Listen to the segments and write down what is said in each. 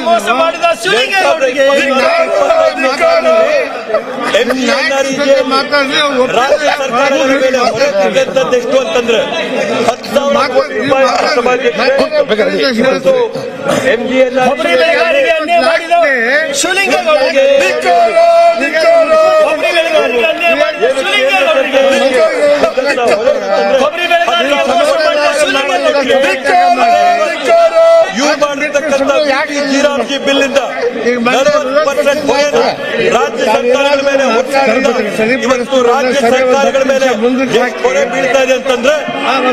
ಮೋಸ ಮಾಡಿದ ರಾಜ್ಯ ಸರ್ಕಾರಗಳ ಮೇಲೆ ಹೊರೆ ಎಷ್ಟು ಅಂತಂದ್ರೆ 10,000 ಕೋಟಿ ಜಿ ಬಿಲ್ ಇಂದ 40% ರಾಜ್ಯ ಸರ್ಕಾರಗಳ ಮೇಲೆ ಇವತ್ತು ರಾಜ್ಯ ಸರ್ಕಾರಗಳ ಮೇಲೆ ಹೊರೆ ಬೀಳ್ತಾ ಇದೆ ಅಂತಂದ್ರೆ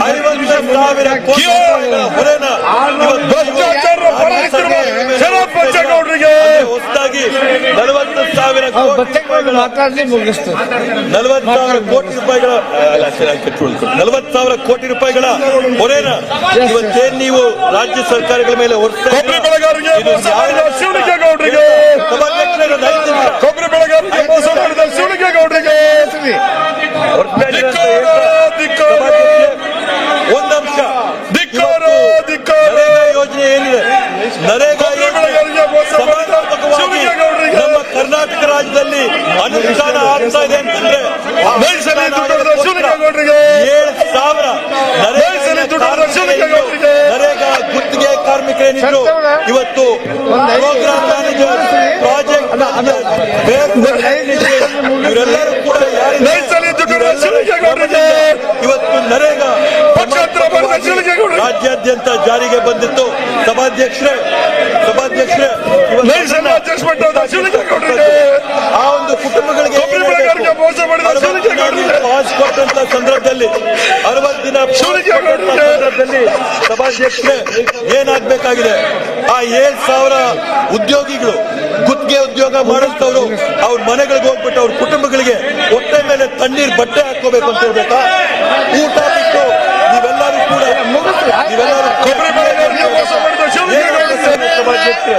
50,000 ಕೋಟಿ ಹೊರೆನ ಹೊಸದಾಗಿ 40,000 ಕೋಟಿ ರೂಪಾಯಿಗಳ ಹೊರೆನ ಇವತ್ತೇನು ನೀವು ರಾಜ್ಯ ಸರ್ಕಾರಗಳ ಮೇಲೆ ಹೊರಿಸ್ತಾ ಕೊಬ್ಬರಿ ಬೆಳೆಗಾರರಿಗೆ ಮೋಸ ಮಾಡಿದ ಶಿವಲಿಂಗೇಗೌಡರಿಗೆ ಒಂದಂಶ ಯೋಜನೆ ಏನಿದೆ ನರೇಗಾ ನಮ್ಮ ಕರ್ನಾಟಕ ರಾಜ್ಯದಲ್ಲಿ ಅನುಷ್ಠಾನ ಆಗ್ತಾ ಇದೆ ಅಂತಂದ್ರೆ 7,000 ನರೇಗಾ ಗುತ್ತಿಗೆ ಕಾರ್ಮಿಕರೇನಿದ್ರು ಇವತ್ತು ಪ್ರೋಗ್ರಾಮ್ ಮ್ಯಾನೇಜರ್ ಪ್ರಾಜೆಕ್ಟ್ ಇವರೆಲ್ಲರೂ ಕೂಡ ಇವತ್ತು ನರೇಗಾ ರಾಜ್ಯಾದ್ಯಂತ ಜಾರಿಗೆ ಬಂದಿತ್ತು. ಸಭಾಧ್ಯಕ್ಷರೇ ಆ ಒಂದು ಕುಟುಂಬಗಳಿಗೆ ಪಾಸ್ ಕೊಟ್ಟಂತ ಸಂದರ್ಭದಲ್ಲಿ 60 ದಿನ ಸಂದರ್ಭದಲ್ಲಿ ಸಭಾಧ್ಯಕ್ಷರೇ ಏನಾಗಬೇಕಾಗಿದೆ, ಆ 7,000 ಉದ್ಯೋಗಿಗಳು ಗುತ್ತಿಗೆ ಉದ್ಯೋಗ ಮಾಡಿಸ್ತವ್ರು ಅವ್ರ ಮನೆಗಳಿಗೆ ಹೋಗ್ಬಿಟ್ಟು ಅವ್ರ ಕುಟುಂಬಗಳಿಗೆ ಹೊಟ್ಟೆ ಮೇಲೆ ತಣ್ಣೀರ್ ಬಟ್ಟೆ ಹಾಕೋಬೇಕು ಅಂತ ಹೇಳ್ಬೇಕಾ? ಊಟ ಬಿಟ್ಟು ನೀವೆಲ್ಲರೂ ಕೂಡ ಸಭಾಧ್ಯಕ್ಷರೇ